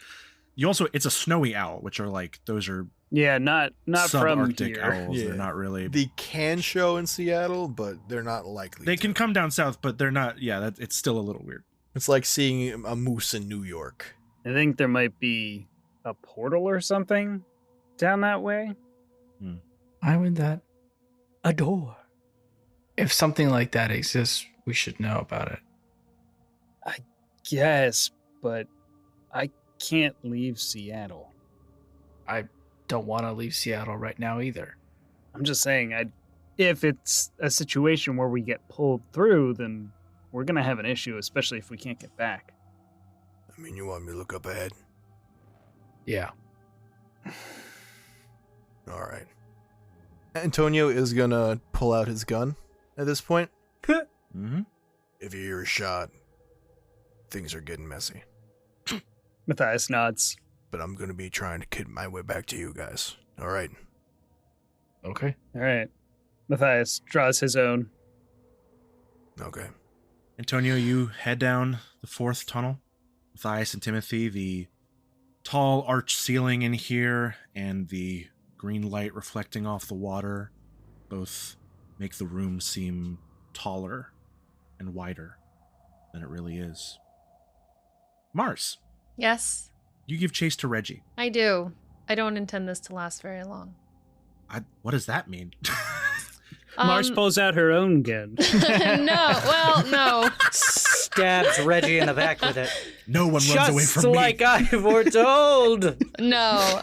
It's a snowy owl, which are like, those are not from subarctic here. owls. They're not really. They can show in Seattle, but they're not likely. They can come down south, but they're not. Yeah, it's still a little weird. It's like seeing a moose in New York. I think there might be a portal or something down that way. Why would that? A door. If something like that exists, we should know about it. I guess, but I can't leave Seattle. I don't want to leave Seattle right now either. I'm just saying, if it's a situation where we get pulled through, then we're going to have an issue, especially if we can't get back. I mean, you want me to look up ahead? Yeah. All right. Antonio is gonna pull out his gun at this point. Mm-hmm. If you hear a shot, things are getting messy. Mathias nods. But I'm gonna be trying to kid my way back to you guys. All right. Okay. All right. Mathias draws his own. Okay. Antonio, you head down the fourth tunnel. Mathias and Timothy, the tall arched ceiling in here and the green light reflecting off the water both make the room seem taller and wider than it really is. Mars. Yes, You give chase to Reggie. I do. I don't intend this to last very long. What does that mean? Mars pulls out her own gun. No. Stabs Reggie in the back with it. No one runs away from Just me. like I foretold. No.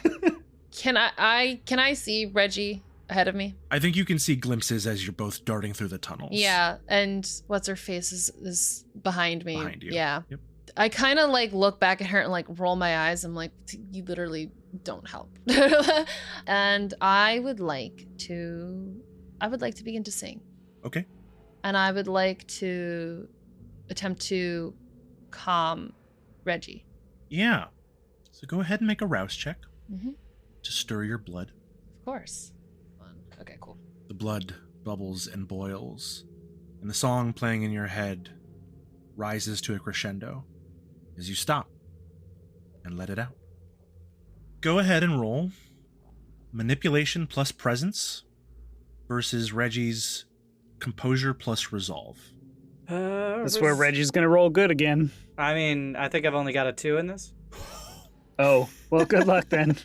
Can I see Reggie ahead of me? I think you can see glimpses as you're both darting through the tunnels. Yeah, and what's her face is behind me. Behind you. Yeah. Yep. I kind of like look back at her and like roll my eyes. I'm like, you literally don't help. And I would like to begin to sing. Okay. And I would like to attempt to calm Reggie. Yeah. So go ahead and make a rouse check Mm-hmm. to stir your blood. Of course. Okay, cool. The blood bubbles and boils, and the song playing in your head rises to a crescendo as you stop and let it out. Go ahead and roll manipulation plus presence versus Reggie's composure plus resolve. That's where Reggie's going to roll good again. I mean, I think I've only got a 2 in this. Oh, well, good luck then.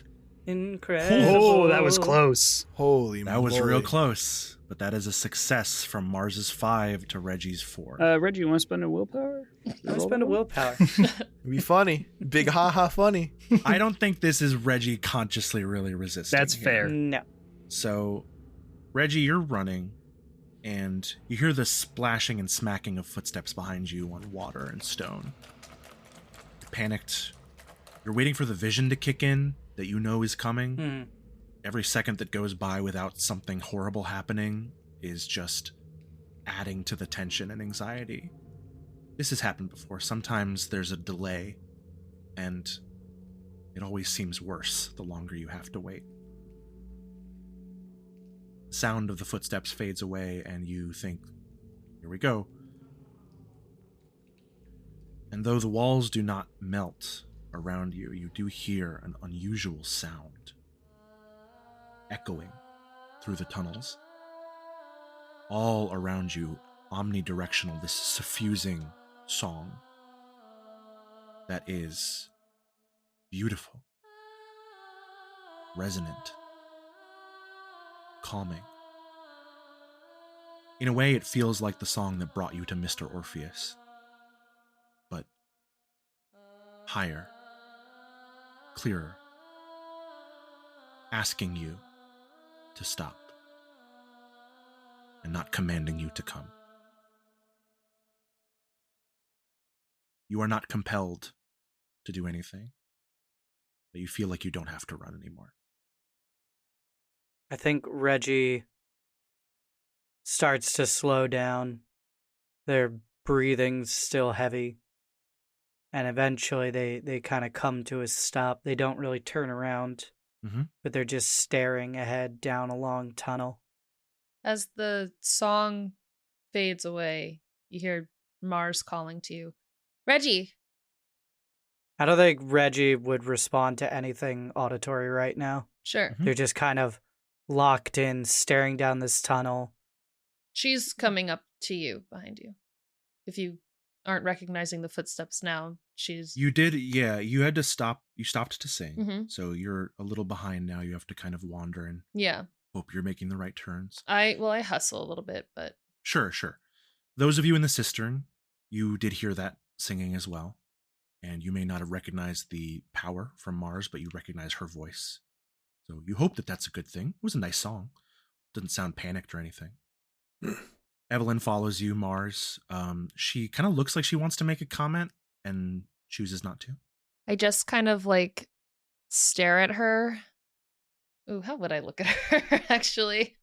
Incredible. Oh, that was close. Holy That was moly. real close, but that is a success from Mars's 5 to Reggie's 4. Reggie, you want to spend a willpower? Let's spend a willpower. It'd be funny. Big ha-ha funny. I don't think this is Reggie consciously really resisting. That's here. fair. No. So, Reggie, you're running, and you hear the splashing and smacking of footsteps behind you on water and stone. panicked. You're waiting for the vision to kick in that you know is coming. Hmm. Every second that goes by without something horrible happening is just adding to the tension and anxiety. This has happened before. Sometimes there's a delay, and it always seems worse the longer you have to wait. The sound of the footsteps fades away, and you think, here we go. And though the walls do not melt around you, you do hear an unusual sound echoing through the tunnels. All around you, omnidirectional, this suffusing song that is beautiful, resonant, calming. In a way, it feels like the song that brought you to Mr. Orpheus, but higher, clearer, asking you to stop and not commanding you to come. You are not compelled to do anything, but you feel like you don't have to run anymore. I think Reggie starts to slow down. Their breathing's still heavy. And eventually they kind of come to a stop. They don't really turn around, but they're just staring ahead down a long tunnel. As the song fades away, you hear Mars calling to you. Reggie! I don't think Reggie would respond to anything auditory right now. Sure. They're just kind of locked in, staring down this tunnel. She's coming up to you, behind you. If you aren't recognizing the footsteps now, she's... You did, yeah, you had to stop. You stopped to sing, Mhm. so you're a little behind now. You have to kind of wander and hope you're making the right turns. I hustle a little bit, but... Sure. Those of you in the cistern, you did hear that singing as well. And you may not have recognized the power from Mars, but you recognize her voice. So you hope that that's a good thing. It was a nice song. Doesn't sound panicked or anything. Evelyn follows you, Mars. She kind of looks like she wants to make a comment and chooses not to. I just kind of stare at her. Ooh, how would I look at her, actually?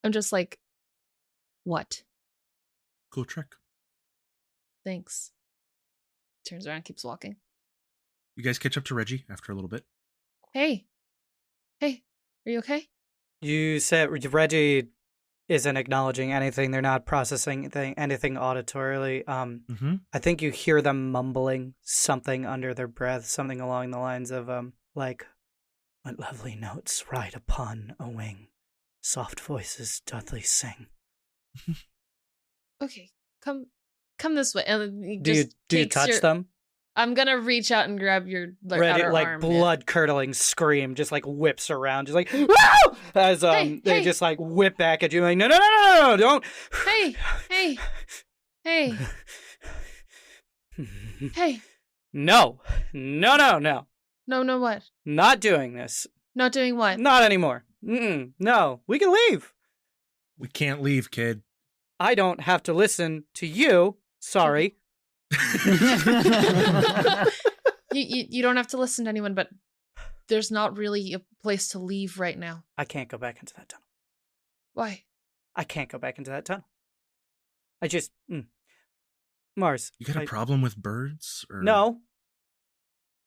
I'm just like, what? Cool trick. Thanks. Turns around, keeps walking. You guys catch up to Reggie after a little bit. Hey, are you okay? You said Reggie isn't acknowledging anything. They're not processing anything auditorily. I think you hear them mumbling something under their breath, something along the lines of, what lovely notes ride upon a wing, soft voices dothly sing. Okay, come this way. And do you touch them? I'm gonna reach out and grab your Reggie, outer arm. Blood curdling scream, just whips around, just Woo! As they just whip back at you, no, don't. Hey. Hey. No. No, what? Not doing this. Not doing what? Not anymore. No, we can leave. We can't leave, kid. I don't have to listen to you. Sorry. You don't have to listen to anyone, but there's not really a place to leave right now. I can't go back into that tunnel. Why? I can't go back into that tunnel. I just... Mars. You got a problem with birds? Or... No.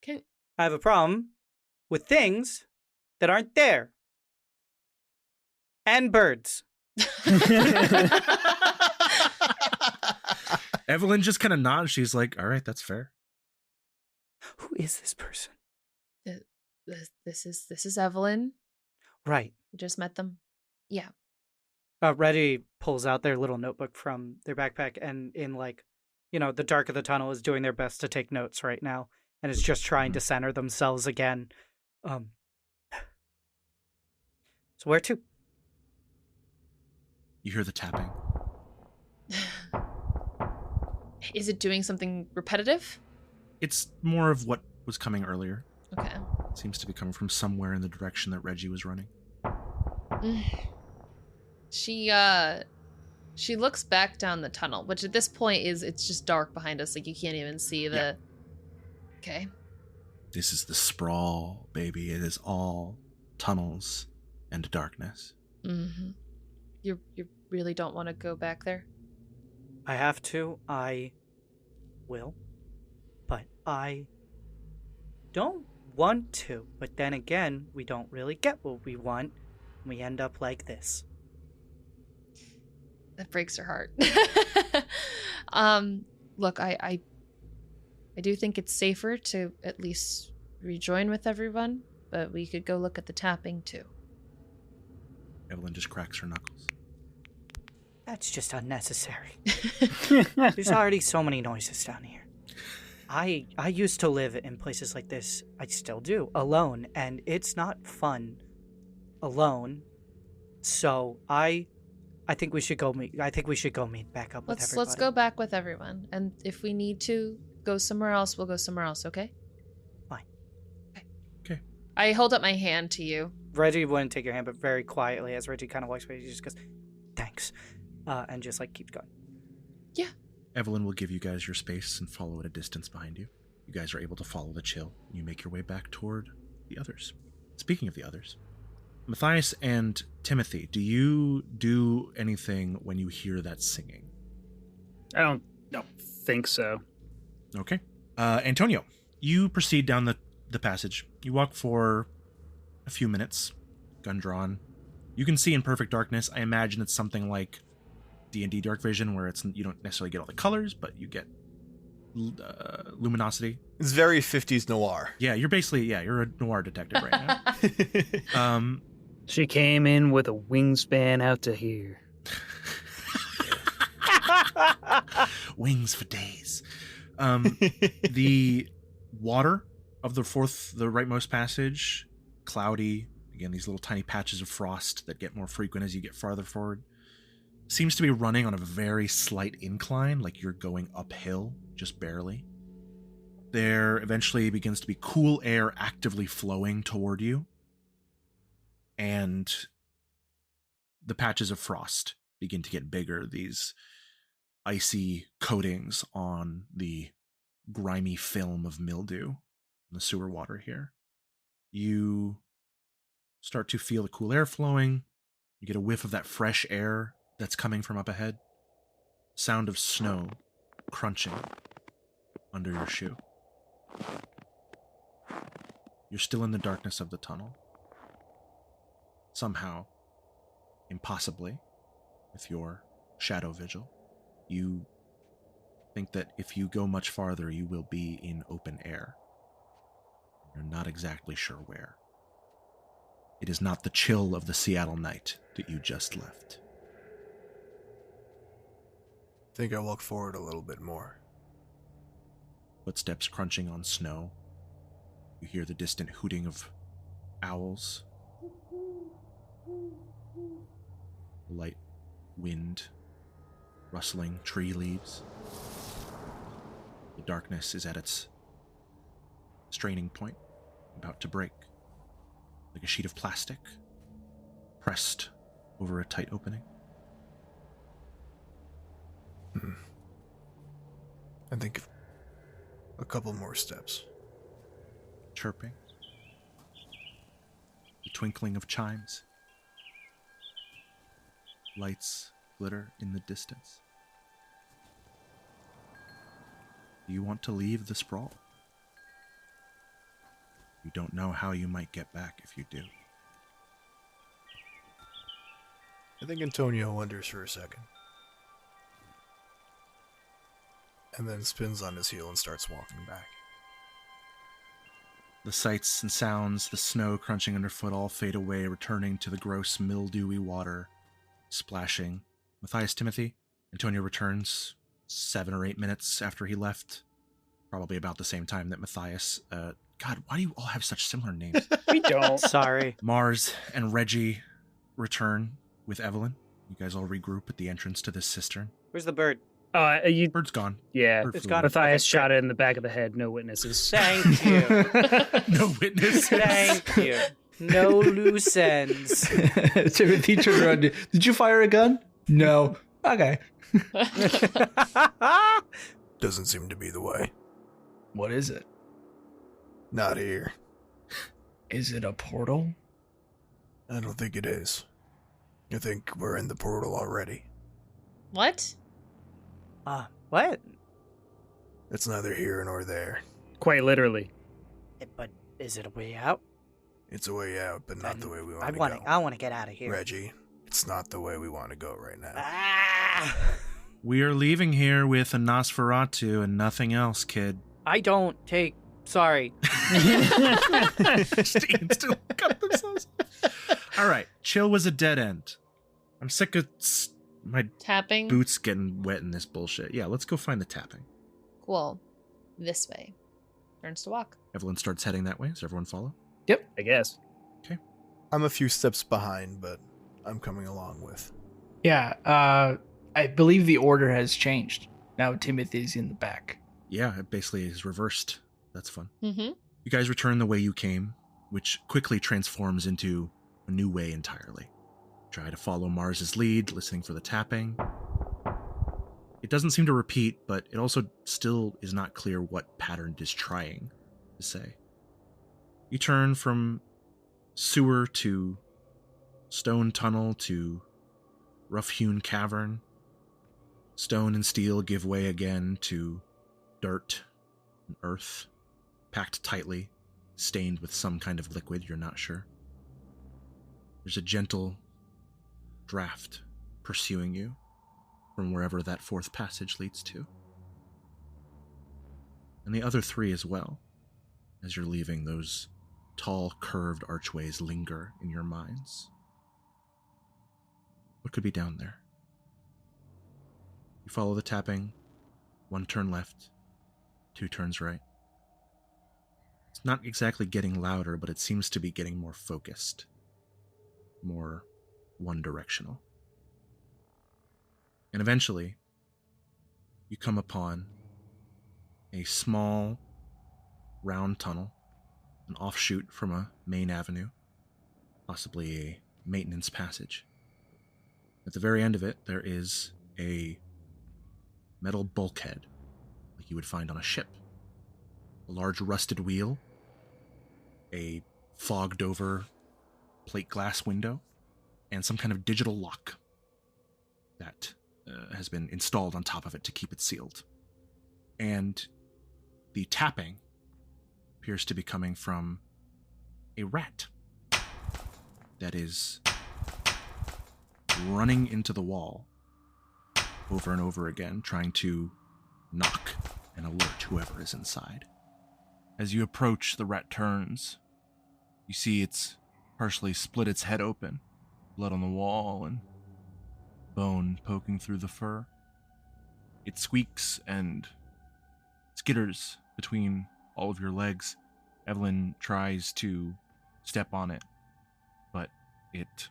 I have a problem with things that aren't there. And birds. Evelyn just kind of nods. She's like, all right, that's fair. Who is this person? This is Evelyn. Right. We just met them. Yeah. Reggie pulls out their little notebook from their backpack and in the dark of the tunnel is doing their best to take notes right now and is just trying to center themselves again. So where to? You hear the tapping. Is it doing something repetitive? It's more of what was coming earlier. Okay. It seems to be coming from somewhere in the direction that Reggie was running. She looks back down the tunnel, which at this point it's just dark behind us. You can't even see the... Okay. This is the Sprawl, baby. It is all tunnels and darkness. Mm-hmm. You really don't want to go back there? I have to. I will. But I don't want to. But then again, we don't really get what we want. We end up like this. That breaks her heart. Look, I do think it's safer to at least rejoin with everyone, but we could go look at the tapping too. Evelyn just cracks her knuckles. That's just unnecessary. There's already so many noises down here. I used to live in places like this. I still do, alone, and it's not fun alone. So I think we should go meet. I think we should go meet back up with everybody. Let's go back with everyone, and if we need to go somewhere else, we'll go somewhere else. Okay? Fine. Okay. I hold up my hand to you. Reggie wouldn't take your hand, but very quietly, as Reggie kind of walks away, he just goes, "Thanks," and just like keeps going. Yeah. Evelyn will give you guys your space and follow at a distance behind you. You guys are able to follow the chill. You make your way back toward the others. Speaking of the others, Mathias and Timothy, do you do anything when you hear that singing? I don't think so. Okay. Antonio, you proceed down the passage. You walk for a few minutes, gun drawn. You can see in perfect darkness. I imagine it's something like D&D Dark Vision, where you don't necessarily get all the colors, but you get luminosity. It's very 50s noir. Yeah, you're a noir detective right now. She came in with a wingspan out to here. Wings for days. The water of the rightmost passage, cloudy. Again, these little tiny patches of frost that get more frequent as you get farther forward. Seems to be running on a very slight incline, like you're going uphill, just barely. There eventually begins to be cool air actively flowing toward you. And the patches of frost begin to get bigger, these icy coatings on the grimy film of mildew in the sewer water here. You start to feel the cool air flowing. You get a whiff of that fresh air that's coming from up ahead. Sound of snow crunching under your shoe. You're still in the darkness of the tunnel. Somehow, impossibly, with your shadow vigil, you think that if you go much farther, you will be in open air. You're not exactly sure where. It is not the chill of the Seattle night that you just left. I think I walk forward a little bit more. Footsteps crunching on snow. You hear the distant hooting of owls. Light wind rustling tree leaves. The darkness is at its straining point, about to break, like a sheet of plastic pressed over a tight opening. I think a couple more steps. Chirping. The twinkling of chimes. Lights glitter in the distance. Do you want to leave the Sprawl? You don't know how you might get back if you do. I think Antonio wonders for a second. And then spins on his heel and starts walking back. The sights and sounds, the snow crunching underfoot all fade away, returning to the gross, mildewy water, splashing. Mathias, Timothy, Antonio returns 7 or 8 minutes after he left. Probably about the same time that Mathias... God, why do you all have such similar names? We don't. Sorry. Mars and Reggie return with Evelyn. You guys all regroup at the entrance to this cistern. Where's the bird? Bird's gone. Yeah, Bird it's flew gone. away. Matthias shot it in the back of the head. No witnesses. Thank you. No witness. Thank you. No loose ends. Timothy turned around. Did you fire a gun? No. Okay. Doesn't seem to be the way. What is it? Not here. Is it a portal? I don't think it is. I think we're in the portal already. What? What? It's neither here nor there. Quite literally. But is it a way out? It's a way out, but not the way we want to go. I want to get out of here. Reggie, it's not the way we want to go right now. Ah! We are leaving here with a Nosferatu and nothing else, kid. I don't take... Sorry. Still cut themselves off. All right, chill was a dead end. I'm sick of my Tapping? boots getting wet in this bullshit. Yeah, let's go find the tapping. Cool. This way. Turns to walk. Evelyn starts heading that way. Does everyone follow? Yep. I guess. I'm a few steps behind, but I'm coming along with. Yeah, I believe the order has changed. Now Timothy's in the back. Yeah, it basically is reversed. That's fun. Mm-hmm. You guys return the way you came, which quickly transforms into a new way entirely. Try to follow Mars's lead, listening for the tapping. It doesn't seem to repeat, but it also still is not clear what pattern it is trying to say. You turn from sewer to stone tunnel to rough-hewn cavern. Stone and steel give way again to dirt and earth, packed tightly, stained with some kind of liquid, you're not sure. There's a gentle draft pursuing you from wherever that fourth passage leads to. And the other three as well. As you're leaving, those tall, curved archways linger in your minds. What could be down there? You follow the tapping, 1 turn left, 2 turns right. It's not exactly getting louder, but it seems to be getting more focused, more one-directional. And eventually, you come upon a small, round tunnel, an offshoot from a main avenue, possibly a maintenance passage. At the very end of it, there is a metal bulkhead, like you would find on a ship. A large rusted wheel, a fogged-over plate glass window, and some kind of digital lock that has been installed on top of it to keep it sealed. And the tapping appears to be coming from a rat that is running into the wall over and over again, trying to knock and alert whoever is inside. As you approach, the rat turns. You see it's partially split its head open, blood on the wall and bone poking through the fur. It squeaks and skitters between all of your legs. Evelyn tries to step on it, but it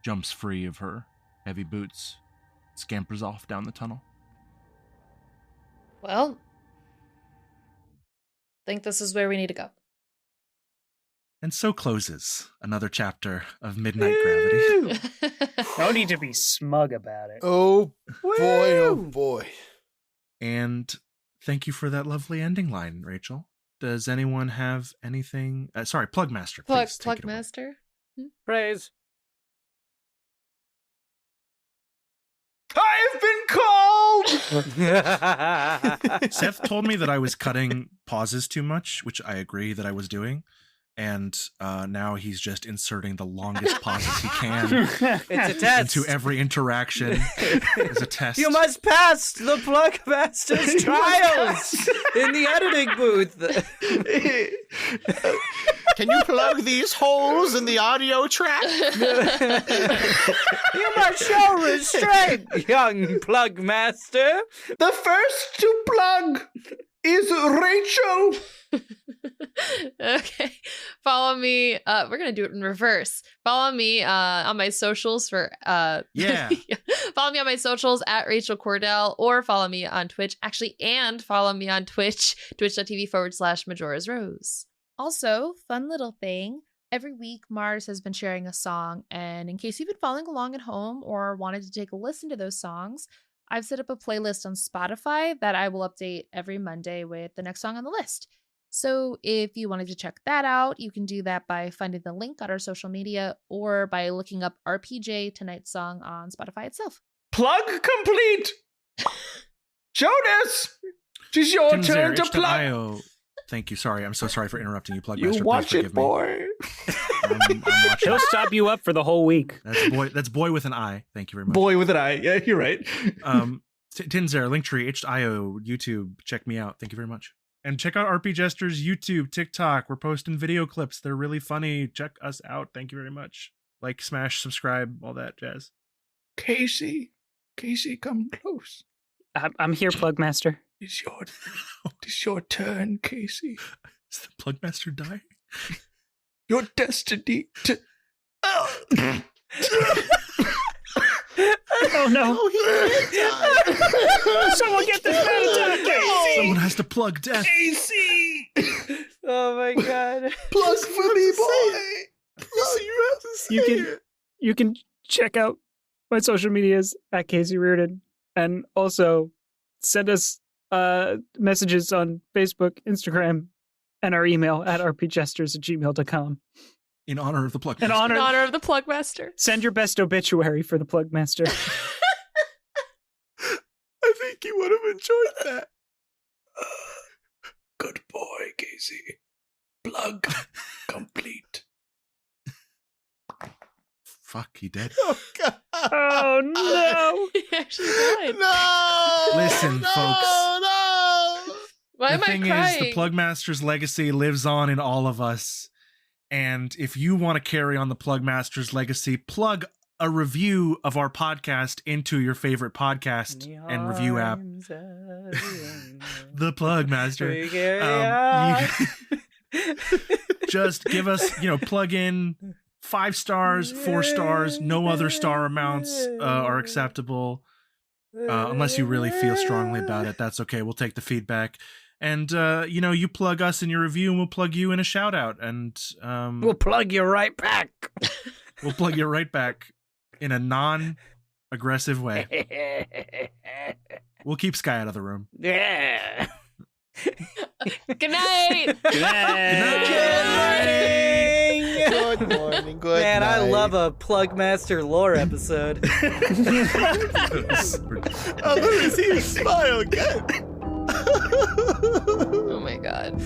jumps free of her heavy boots, scampers off down the tunnel. Well, I think this is where we need to go. And so closes another chapter of Midnight Gravity. No need to be smug about it. Oh boy, oh boy. And thank you for that lovely ending line, Rachel. Does anyone have anything? Plugmaster, please. take it away. Plugmaster? Praise. I've been called! Seth told me that I was cutting pauses too much, which I agree that I was doing. And now he's just inserting the longest pauses he can It's a test. into every interaction as a test. You must pass the Plugmaster's trials in the editing booth. Can you plug these holes in the audio track? You must show restraint, young Plugmaster. The first to plug is Rachel. Okay. Follow me. We're going to do it in reverse. Follow me on my socials for... Yeah. Follow me on my socials at Rachel Kordell, or follow me on Twitch. Actually, and follow me on Twitch, twitch.tv/Majora's Rose. Also, fun little thing. Every week, Mars has been sharing a song, and in case you've been following along at home or wanted to take a listen to those songs, I've set up a playlist on Spotify that I will update every Monday with the next song on the list. So if you wanted to check that out, you can do that by finding the link on our social media or by looking up RPJ Tonight's Song on Spotify itself. Plug complete! Jonas! It's your turn to plug. Thank you. Sorry. I'm so sorry for interrupting you, Plugmaster. You watch it, boy. I'm watching. He'll stop you up for the whole week. That's boy with an I. Thank you very much. Boy with an I. Yeah, you're right. Tintenseher, Linktree, H.io, YouTube. Check me out. Thank you very much. And check out RP Jester's YouTube, TikTok. We're posting video clips. They're really funny. Check us out. Thank you very much. Like, smash, subscribe, all that jazz. Casey, come close. I'm here, Plugmaster. It's your turn, Casey. Is the Plugmaster dying? Your destiny to... Oh no! Someone get this man attack, Casey! Someone has to plug death. Casey! Oh my god! Plug for me, boy. You can check out my social medias at Casey Reardon, and also send us messages on Facebook, Instagram, and our email at rpjesters@gmail.com. In honor of the Plugmaster. In honor of the Plugmaster. Send your best obituary for the Plugmaster. I think you would have enjoyed that. Good boy, Casey. Plug complete. Fuck, he dead. Oh, God. Oh, no. He actually died. No! Listen, folks. No! Why am I crying? The thing is, the Plugmaster's legacy lives on in all of us. And if you want to carry on the Plugmaster's legacy, plug a review of our podcast into your favorite podcast and review app. The Plugmaster. Just give us, plug in 5 stars, 4 stars, no other star amounts are acceptable. Unless you really feel strongly about it, that's okay. We'll take the feedback. And, you plug us in your review and we'll plug you in a shout out. And we'll plug you right back. We'll plug you right back in a non-aggressive way. We'll keep Sky out of the room. Yeah. Good night. Good night. Good morning. Good Man, night. I love a Plugmaster lore episode. I literally see you smile again. Oh my god.